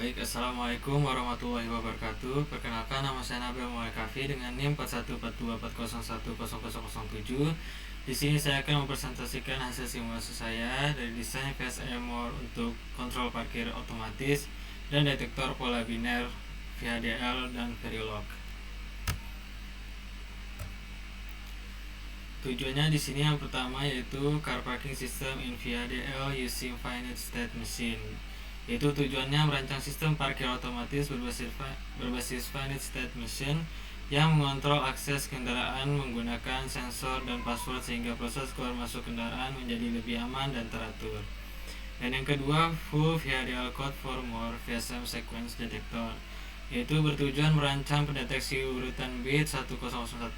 Baik, Assalamualaikum warahmatullahi wabarakatuh. Perkenalkan, nama saya Nabil Muhammad dengan NIM 4142401007. Di sini saya akan mempresentasikan hasil simulasi saya dari desain VSM More untuk kontrol parkir otomatis dan detektor pola biner VHDL dan Verilog. Tujuannya di sini yang pertama yaitu car parking system in VHDL using finite state machine. Yaitu tujuannya merancang sistem parkir otomatis berbasis finite state machine yang mengontrol akses kendaraan menggunakan sensor dan password sehingga proses keluar masuk kendaraan menjadi lebih aman dan teratur. Dan yang kedua, full VHDL code for more VSM sequence detector, yaitu bertujuan merancang pendeteksi urutan bit 1001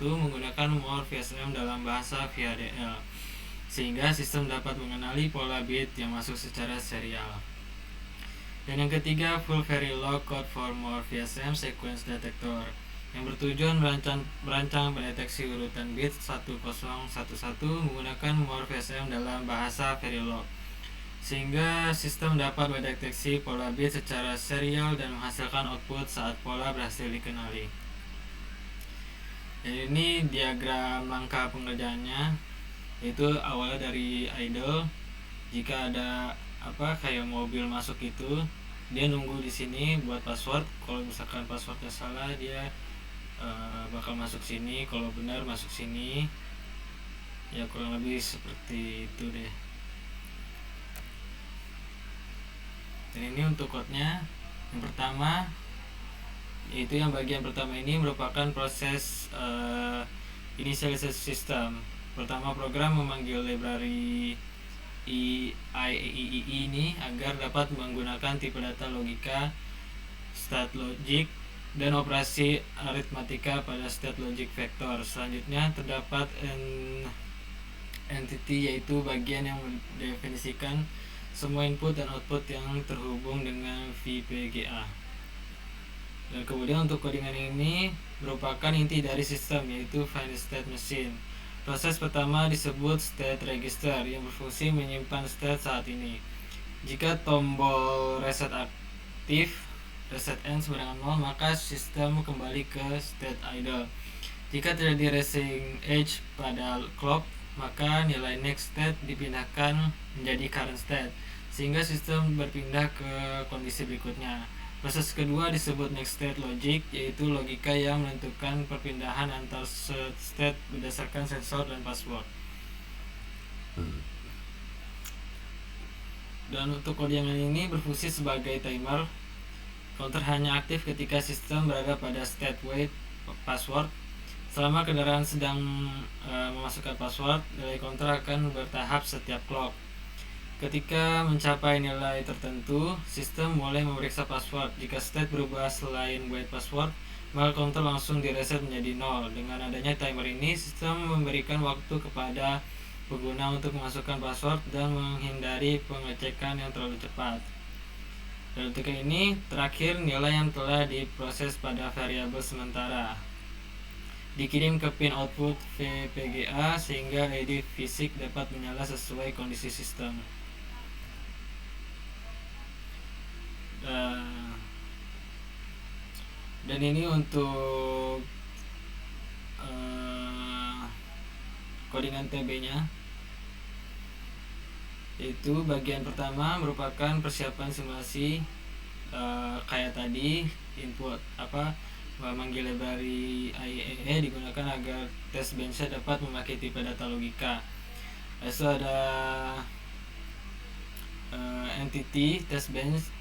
menggunakan more VSM dalam bahasa VHDL sehingga sistem dapat mengenali pola bit yang masuk secara serial. Dan yang ketiga, full Verilog code for more VSM sequence detector, yang bertujuan merancang pendeteksi urutan bit 1011 menggunakan more VSM dalam bahasa Verilog sehingga sistem dapat mendeteksi pola bit secara serial dan menghasilkan output saat pola berhasil dikenali. Dan ini diagram langkah pengerjaannya, yaitu awalnya dari idle. Jika ada kayak mobil masuk itu, dia nunggu di sini buat password. Kalau misalkan passwordnya salah, dia bakal masuk sini. Kalau benar, masuk sini. Ya, kurang lebih seperti itu deh. Dan ini untuk code-nya. Yang pertama, yaitu yang bagian pertama ini merupakan proses initialization system. Pertama, program memanggil library IEEE ini agar dapat menggunakan tipe data logika state logic dan operasi aritmatika pada state logic vector. Selanjutnya terdapat entity, yaitu bagian yang mendefinisikan semua input dan output yang terhubung dengan VPGA. Dan kemudian untuk codingan ini merupakan inti dari sistem, yaitu finite state machine. Proses pertama disebut state register yang berfungsi menyimpan state saat ini. Jika tombol reset aktif, reset end sama dengan 0, maka sistem kembali ke state idle. Jika terjadi racing edge pada clock, maka nilai next state dipindahkan menjadi current state sehingga sistem berpindah ke kondisi berikutnya. Proses kedua disebut next state logic, yaitu logika yang menentukan perpindahan antar state berdasarkan sensor dan password. Dan untuk kode yang ini berfungsi sebagai timer. Counter hanya aktif ketika sistem berada pada state wait password. Selama kendaraan sedang memasukkan password, nilai counter akan bertahap setiap clock. Ketika mencapai nilai tertentu, sistem boleh memeriksa password. Jika state berubah selain wait password, maka counter langsung direset menjadi 0. Dengan adanya timer ini, sistem memberikan waktu kepada pengguna untuk memasukkan password dan menghindari pengecekan yang terlalu cepat. Dan untuk ini, terakhir nilai yang telah diproses pada variabel sementara dikirim ke pin output VPGA sehingga LED fisik dapat menyala sesuai kondisi sistem. Dan ini untuk codingan TB nya, yaitu bagian pertama merupakan persiapan simulasi kayak tadi, input memanggil library IEEE digunakan agar test bench dapat memakai tipe data logika. Lalu ada entity test bench.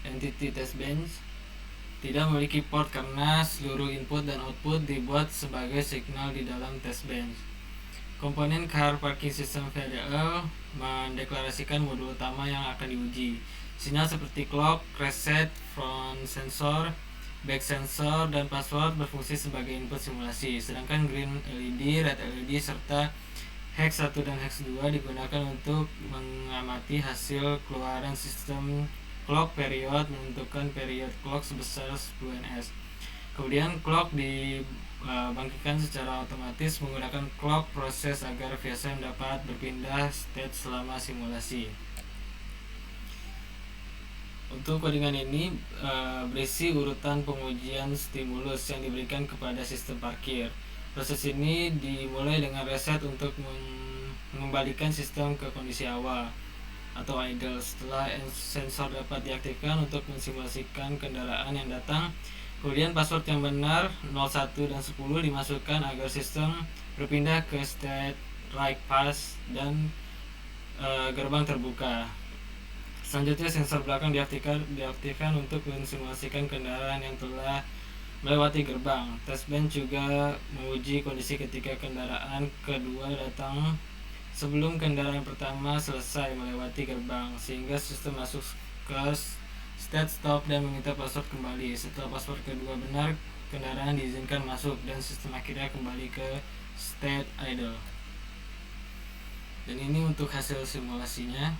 Entity test bench tidak memiliki port karena seluruh input dan output dibuat sebagai signal di dalam test bench. Komponen car parking system VHDL mendeklarasikan modul utama yang akan diuji. Sinyal seperti clock, reset, front sensor, back sensor, dan password berfungsi sebagai input simulasi. Sedangkan green LED, red LED, serta hex 1 dan hex 2 digunakan untuk mengamati hasil keluaran sistem clock period, menentukan period clock sebesar 10 ns. Kemudian clock dibangkitkan secara otomatis menggunakan clock proses agar VSM dapat berpindah state selama simulasi. Untuk codingan ini berisi urutan pengujian stimulus yang diberikan kepada sistem parkir. Proses ini dimulai dengan reset untuk mengembalikan sistem ke kondisi awal atau idle. Setelah sensor dapat diaktifkan untuk mensimulasikan kendaraan yang datang, kemudian password yang benar 01 dan 10 dimasukkan agar sistem berpindah ke state right pass dan gerbang terbuka. Selanjutnya sensor belakang diaktifkan untuk mensimulasikan kendaraan yang telah melewati gerbang. Test bench juga menguji kondisi ketika kendaraan kedua datang sebelum kendaraan pertama selesai melewati gerbang, sehingga sistem masuk ke state stop dan meminta password kembali. Setelah password kedua benar, kendaraan diizinkan masuk dan sistem akhirnya kembali ke state idle. Dan ini untuk hasil simulasinya.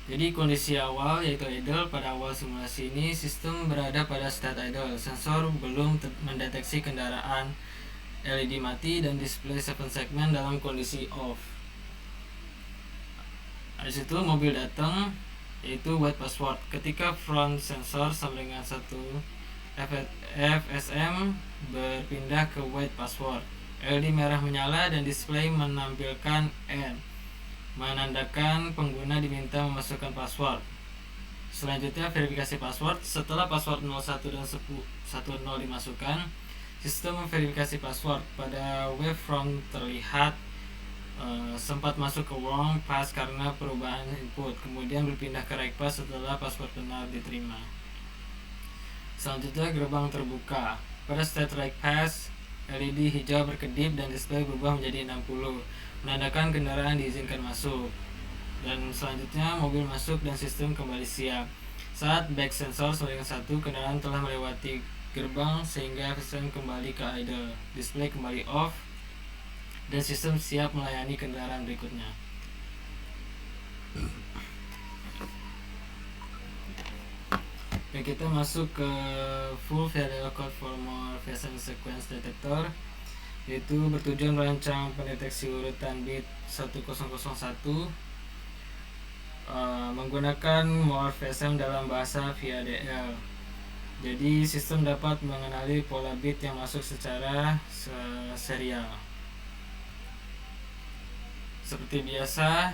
Jadi kondisi awal yaitu idle. Pada awal simulasi ini sistem berada pada state idle. Sensor belum mendeteksi kendaraan, LED mati dan display 7 segmen dalam kondisi off. Habis itu mobil datang yaitu wait password. Ketika front sensor sama dengan 1 FSM berpindah ke wait password, LED merah menyala dan display menampilkan N, menandakan pengguna diminta memasukkan password. Selanjutnya verifikasi password. Setelah password 01 dan 10 dimasukkan, sistem memverifikasi password. Pada wavefront terlihat sempat masuk ke wrong pass karena perubahan input, kemudian berpindah ke right pass setelah password benar diterima. Selanjutnya gerbang terbuka. Pada state right pass, LED hijau berkedip dan display berubah menjadi 60, menandakan kendaraan diizinkan masuk. Dan selanjutnya mobil masuk dan sistem kembali siap. Saat back sensor sama dengan 1, kendaraan telah melewati gerbang sehingga sistem kembali ke idle, display kembali off, dan sistem siap melayani kendaraan berikutnya. Oke, kita masuk ke full VHDL code for more VSM sequence detector, yaitu bertujuan merancang pendeteksi urutan bit 1001 menggunakan more VSM dalam bahasa VHDL. Jadi sistem dapat mengenali pola bit yang masuk secara serial. Seperti biasa,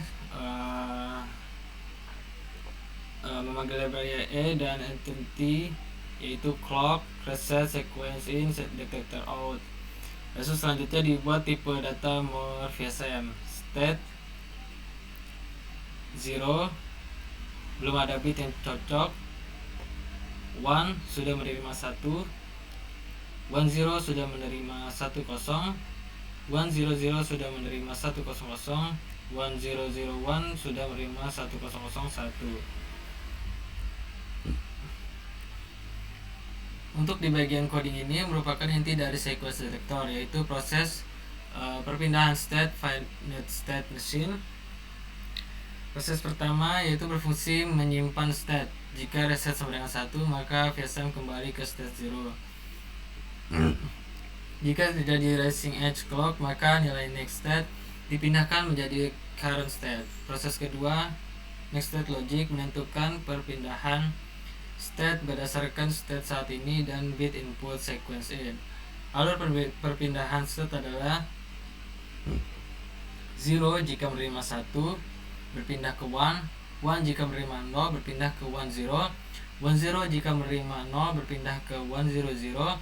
memanggil library E dan entity yaitu clock, reset, sequence in, set detector out. Lalu selanjutnya dibuat tipe data more VSM. State 0 belum ada bit yang cocok, 1 sudah menerima 1, 10 sudah menerima 10, 100 sudah menerima 100, 1001 sudah menerima 1001. Untuk di bagian coding ini merupakan inti dari sequence detector, yaitu proses perpindahan state finite state machine. Proses pertama yaitu berfungsi menyimpan state. Jika reset sama dengan 1, maka VSM kembali ke state 0. Jika terjadi rising edge clock, maka nilai next state dipindahkan menjadi current state. Proses kedua, next state logic, menentukan perpindahan state berdasarkan state saat ini dan bit input sequence in. Alur perpindahan state adalah 0 jika menerima 1 berpindah ke 1 jika menerima 0 berpindah ke 10 jika menerima 0 berpindah ke 100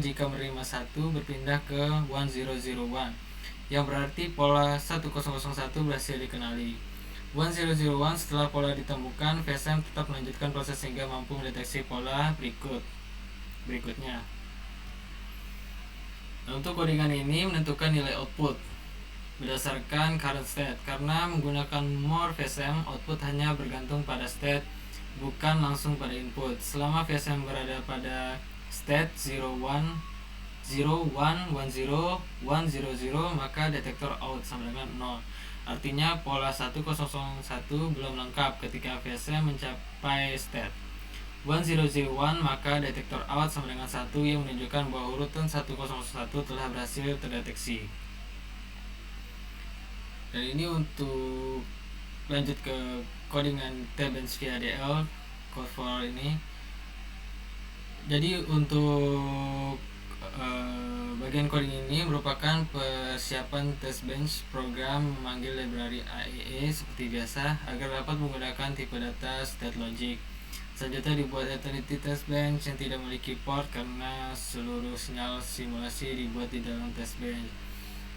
jika menerima 1 berpindah ke 1001, yang berarti pola 1001 berhasil dikenali. 1001 setelah pola ditemukan, VSM tetap melanjutkan proses sehingga mampu mendeteksi pola berikutnya. Nah, untuk codingan ini menentukan nilai output berdasarkan current state. Karena menggunakan more VSM, output hanya bergantung pada state, bukan langsung pada input. Selama VSM berada pada state 01, 10, 100, maka detektor out sama dengan 0. Artinya pola 1001 belum lengkap ketika VSM mencapai state. 1001, maka detektor out sama dengan 1 yang menunjukkan bahwa urutan 1001 telah berhasil terdeteksi. Dan ini untuk lanjut ke codingan T-bench via DL code for ini. Jadi untuk bagian coding ini merupakan persiapan test bench program memanggil library AEE seperti biasa agar dapat menggunakan tipe data state logic. Selanjutnya dibuat eternity test bench yang tidak memiliki port karena seluruh sinyal simulasi dibuat di dalam test bench.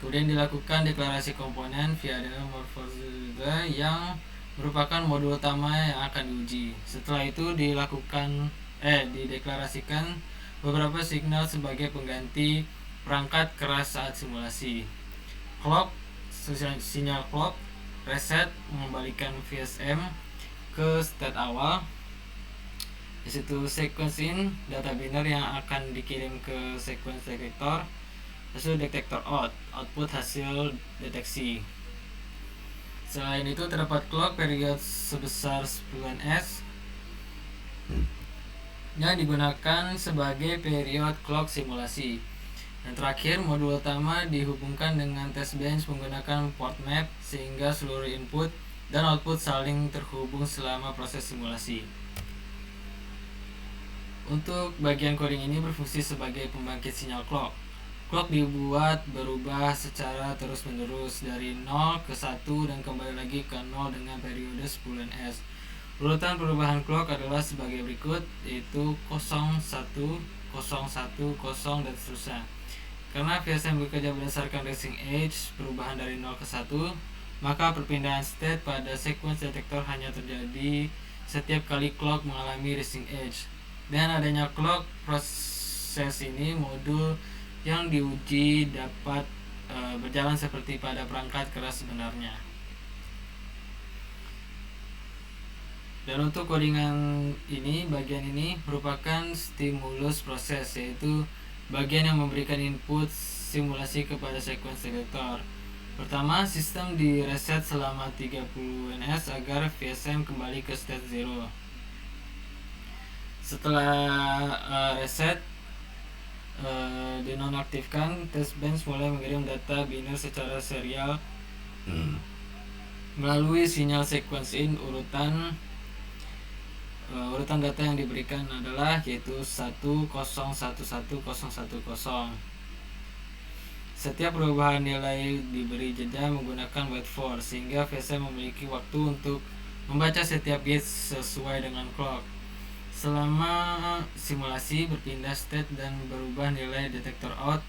Kemudian dilakukan deklarasi komponen via DL morphose yang merupakan modul utama yang akan diuji. Setelah itu dideklarasikan beberapa signal sebagai pengganti perangkat keras saat simulasi. Clock, sinyal clock, reset mengembalikan VSM ke state awal. Di situ sequence in data biner yang akan dikirim ke sequence detektor. Hasil detektor out, output hasil deteksi. Selain itu terdapat clock period sebesar 10s yang digunakan sebagai period clock simulasi. Dan terakhir, modul utama dihubungkan dengan test bench menggunakan port map sehingga seluruh input dan output saling terhubung selama proses simulasi. Untuk bagian coding ini berfungsi sebagai pembangkit sinyal clock. Clock dibuat berubah secara terus-menerus dari 0 ke 1 dan kembali lagi ke 0 dengan periode 10s. Urutan perubahan clock adalah sebagai berikut, yaitu 0, 1, 0, 1, 0, dan seterusnya. Karena VSM bekerja berdasarkan racing age, perubahan dari 0 ke 1, maka perpindahan state pada sequence detektor hanya terjadi setiap kali clock mengalami racing age. Dan adanya clock proses ini modul yang diuji dapat berjalan seperti pada perangkat keras sebenarnya. Dan untuk codingan ini, bagian ini merupakan stimulus proses, yaitu bagian yang memberikan input simulasi kepada sequence detektor. Pertama, sistem di reset selama 30 ns agar VSM kembali ke state 0. Setelah reset dinonaktifkan, test bench mulai mengirim data biner secara serial melalui sinyal sequence in. Urutan data yang diberikan adalah yaitu 10111010. Setiap perubahan nilai diberi jeda menggunakan wait for, sehingga VSM memiliki waktu untuk membaca setiap bit sesuai dengan clock. Selama simulasi berpindah state dan berubah nilai detektor out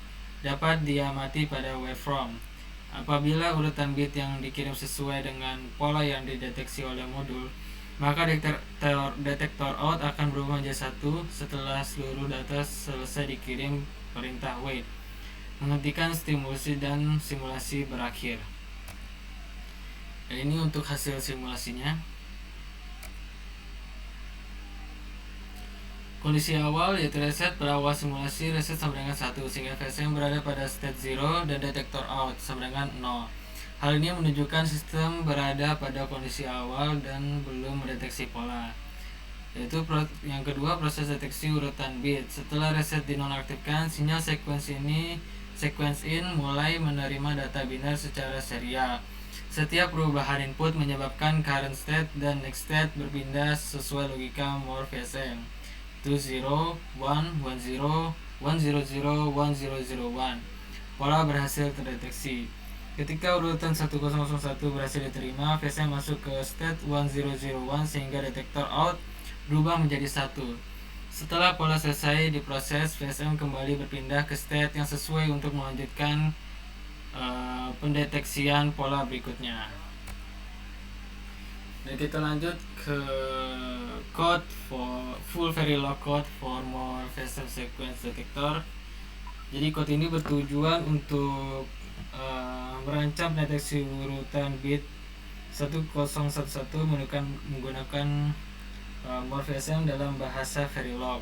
dapat diamati pada waveform. Apabila urutan bit yang dikirim sesuai dengan pola yang dideteksi oleh modul, maka detektor out akan berubah menjadi 1 setelah seluruh data selesai dikirim perintah wait, menghentikan stimulasi dan simulasi berakhir. Dan ini untuk hasil simulasinya. Kondisi awal yaitu reset. Pada awal simulasi reset sama dengan 1 sehingga VSM berada pada state 0 dan detektor out sama dengan 0. Hal ini menunjukkan sistem berada pada kondisi awal dan belum mendeteksi pola. Yaitu yang kedua, proses deteksi urutan bit. Setelah reset dinonaktifkan, sinyal sequence in mulai menerima data biner secara serial. Setiap perubahan input menyebabkan current state dan next state berpindah sesuai logika Moore VSM. 0, 1, 10, 100, 1001. Pola berhasil terdeteksi. Ketika urutan 1001 berhasil diterima, VSM masuk ke state 1001 sehingga detektor out berubah menjadi 1. Setelah pola selesai diproses, VSM kembali berpindah ke state yang sesuai untuk melanjutkan pendeteksian pola berikutnya. Dan kita lanjut ke code for full Verilog code for Moore VSM sequence detector. Jadi code ini bertujuan untuk merancang deteksi urutan bit 1011 menggunakan Moore VSM dalam bahasa Verilog.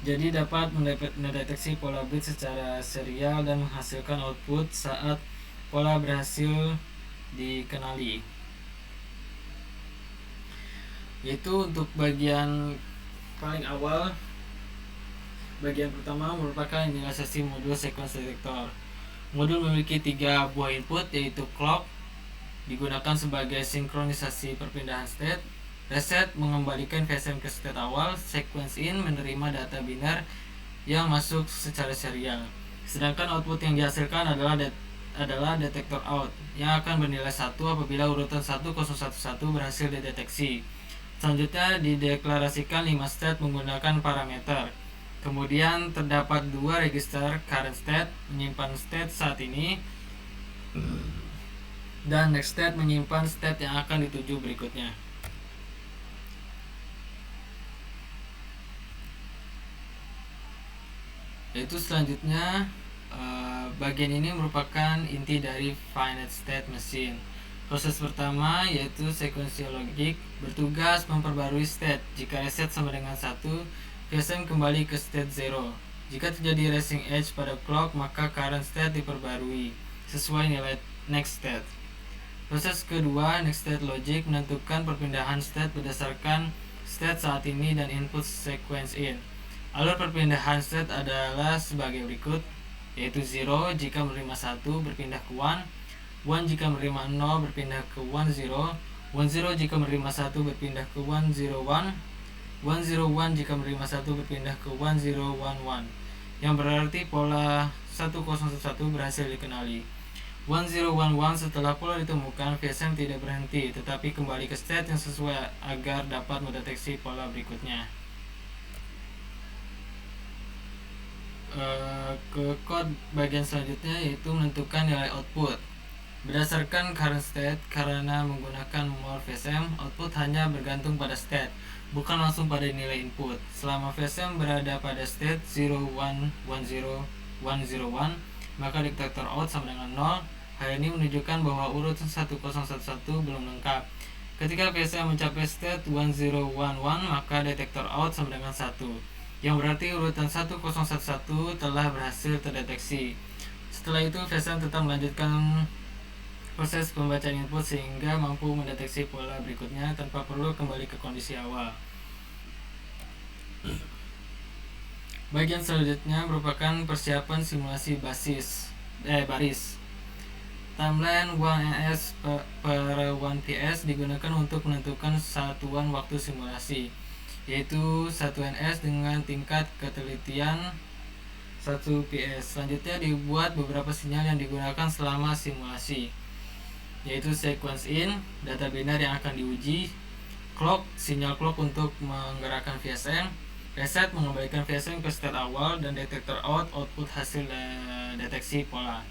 Jadi dapat mendeteksi pola bit secara serial dan menghasilkan output saat pola berhasil dikenali. Yaitu untuk bagian paling awal, bagian pertama merupakan inisialisasi modul sequence detector. Modul memiliki 3 buah input, yaitu clock digunakan sebagai sinkronisasi perpindahan state, reset mengembalikan VSM ke state awal, sequence in menerima data biner yang masuk secara serial. Sedangkan output yang dihasilkan adalah detektor out yang akan bernilai 1 apabila urutan 1011 berhasil dideteksi. Selanjutnya dideklarasikan 5 state menggunakan parameter. Kemudian terdapat 2 register current state menyimpan state saat ini, dan next state menyimpan state yang akan dituju berikutnya. Yaitu selanjutnya bagian ini merupakan inti dari finite state machine. Proses pertama yaitu sequential logic bertugas memperbarui state. Jika reset sama dengan 1, VSM kembali ke state 0. Jika terjadi racing edge pada clock, maka current state diperbarui sesuai nilai next state. Proses kedua, next state logic, menentukan perpindahan state berdasarkan state saat ini dan input sequence in. Alur perpindahan state adalah sebagai berikut, yaitu 0 jika menerima 1 berpindah ke 1 jika menerima 0 berpindah ke 1 0 jika menerima 1 berpindah ke 1 0 1 jika menerima 1 berpindah ke 1 0 1 yang berarti pola 1011 berhasil dikenali. 1011 setelah pola ditemukan, VSM tidak berhenti tetapi kembali ke state yang sesuai agar dapat mendeteksi pola berikutnya. Ke code bagian selanjutnya yaitu menentukan nilai output berdasarkan current state. Karena menggunakan more VSM, output hanya bergantung pada state, bukan langsung pada nilai input. Selama VSM berada pada state 0 1 1 0 1 0 1, maka detektor out sama dengan 0. Hal ini menunjukkan bahwa urutan 1011 belum lengkap. Ketika VSM mencapai state 1011, maka detektor out sama dengan 1, yang berarti urutan 1011 telah berhasil terdeteksi. Setelah itu VSM tetap melanjutkan proses pembacaan input sehingga mampu mendeteksi pola berikutnya tanpa perlu kembali ke kondisi awal. Bagian selanjutnya merupakan persiapan simulasi baris. Timeline 1ns per 1ps digunakan untuk menentukan satuan waktu simulasi, yaitu 1ns dengan tingkat ketelitian 1 ps. Selanjutnya dibuat beberapa sinyal yang digunakan selama simulasi, yaitu sequence in, data biner yang akan diuji, clock, sinyal clock untuk menggerakkan VSM, reset mengembalikan VSM ke state awal, dan detektor out, output hasil deteksi pola.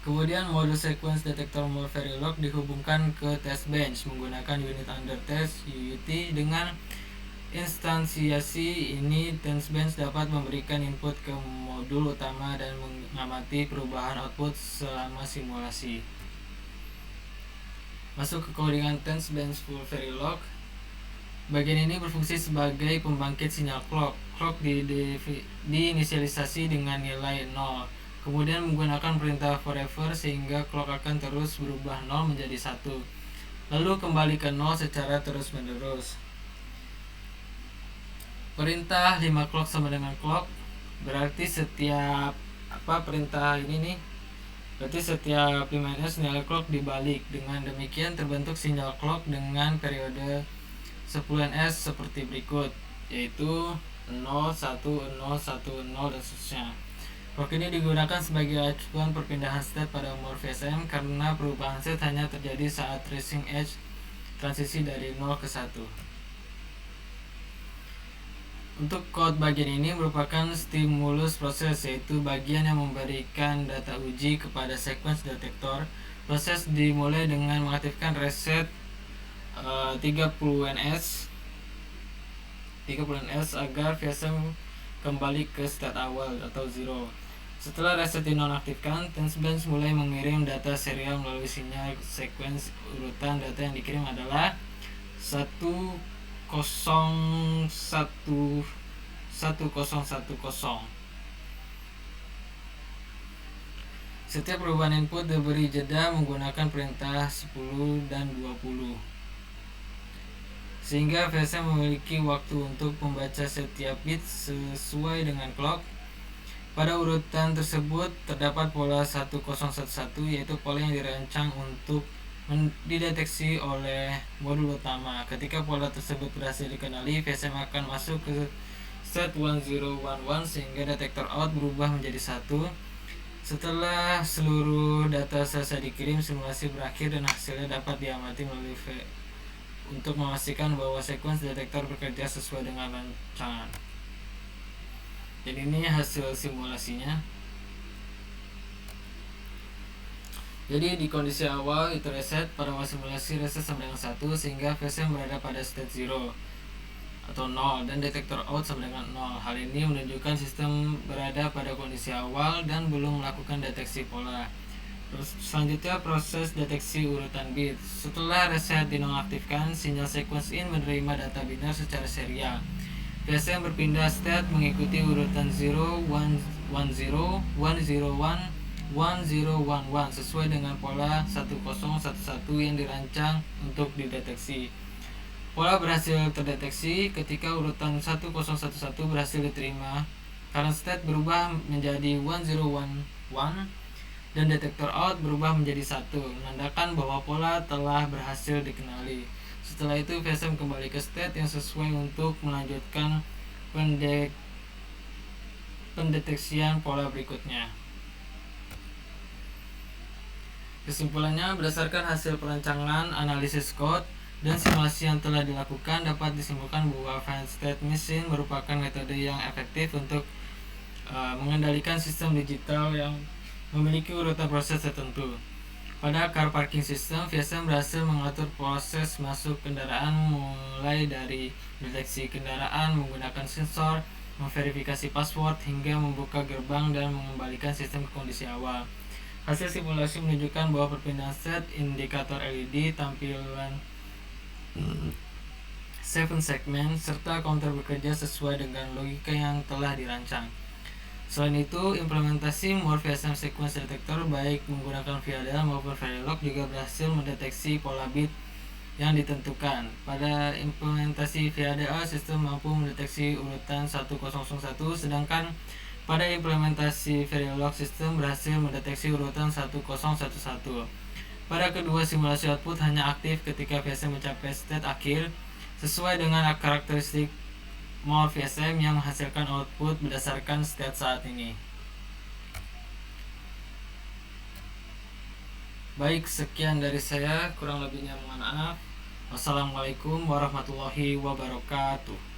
Kemudian modul sequence detector more Verilog dihubungkan ke test bench menggunakan unit under test UUT. Dengan instansiasi ini, test bench dapat memberikan input ke modul utama dan mengamati perubahan output selama simulasi. Masuk ke codingan test bench full Verilog. Bagian ini berfungsi sebagai pembangkit sinyal clock. Clock diinisialisasi dengan nilai 0. Kemudian menggunakan perintah forever sehingga clock akan terus berubah 0 menjadi 1. Lalu kembali ke 0 secara terus menerus. Perintah 5 clock sama dengan clock berarti setiap perintah ini nih, berarti setiap 5ns nilai clock dibalik. Dengan demikian terbentuk sinyal clock dengan periode 10ns seperti berikut, yaitu 0 1 0 1 0 dan seterusnya. Clock ini digunakan sebagai acuan perpindahan state pada more VSM karena perubahan state hanya terjadi saat tracing edge transisi dari 0 ke 1. Untuk code bagian ini merupakan stimulus proses, yaitu bagian yang memberikan data uji kepada sequence detektor. Proses dimulai dengan mengaktifkan reset 30ns agar VSM kembali ke state awal atau 0. Setelah reset dinonaktifkan, test bench mulai mengirim data serial melalui sinyal sequence. Urutan data yang dikirim adalah 1010. Setiap perubahan input diberi jeda menggunakan perintah 10 dan 20. sehingga VSM memiliki waktu untuk membaca setiap bit sesuai dengan clock. Pada urutan tersebut terdapat pola 1011, yaitu pola yang dirancang untuk dideteksi oleh modul utama. Ketika pola tersebut berhasil dikenali, VSM akan masuk ke state 1011 sehingga detektor out berubah menjadi 1. Setelah seluruh data selesai dikirim, simulasi berakhir dan hasilnya dapat diamati melalui untuk memastikan bahwa sekuens detektor bekerja sesuai dengan rancangan. Dan ini hasil simulasinya. Jadi di kondisi awal itu reset, pada awal simulasi reset sama dengan 1 sehingga VSM berada pada state 0 atau 0 dan detektor out sama dengan 0. Hal ini menunjukkan sistem berada pada kondisi awal dan belum melakukan deteksi pola. Terus selanjutnya proses deteksi urutan bit. Setelah reset dinonaktifkan, sinyal sequence in menerima data biner secara serial. VSM berpindah state mengikuti urutan 0, 1, 10, 101, 1011 sesuai dengan pola 1011 yang dirancang untuk dideteksi. Pola berhasil terdeteksi ketika urutan 1011 berhasil diterima. Current state berubah menjadi 1011 dan detektor out berubah menjadi 1, menandakan bahwa pola telah berhasil dikenali. Setelah itu VSM kembali ke state yang sesuai untuk melanjutkan pendeteksian pola berikutnya. Kesimpulannya, berdasarkan hasil perancangan, analisis code, dan simulasi yang telah dilakukan, dapat disimpulkan bahwa finite state machine merupakan metode yang efektif untuk mengendalikan sistem digital yang memiliki urutan proses tertentu. Pada car parking system, VSM berhasil mengatur proses masuk kendaraan mulai dari deteksi kendaraan menggunakan sensor, memverifikasi password, hingga membuka gerbang dan mengembalikan sistem ke kondisi awal. Hasil simulasi menunjukkan bahwa perpindahan set, indikator LED, tampilan 7 segmen, serta counter bekerja sesuai dengan logika yang telah dirancang. Selain itu, implementasi More VSM Sequence Detector baik menggunakan VHDL maupun Verilog juga berhasil mendeteksi pola bit yang ditentukan. Pada implementasi VHDL, sistem mampu mendeteksi urutan 1001, sedangkan pada implementasi Verilog, sistem berhasil mendeteksi urutan 1011. Pada kedua simulasi, output hanya aktif ketika VSM mencapai state akhir sesuai dengan karakteristik More VSM yang menghasilkan output berdasarkan state saat ini. Baik, sekian dari saya, kurang lebihnya mohon maaf. Wassalamualaikum warahmatullahi wabarakatuh.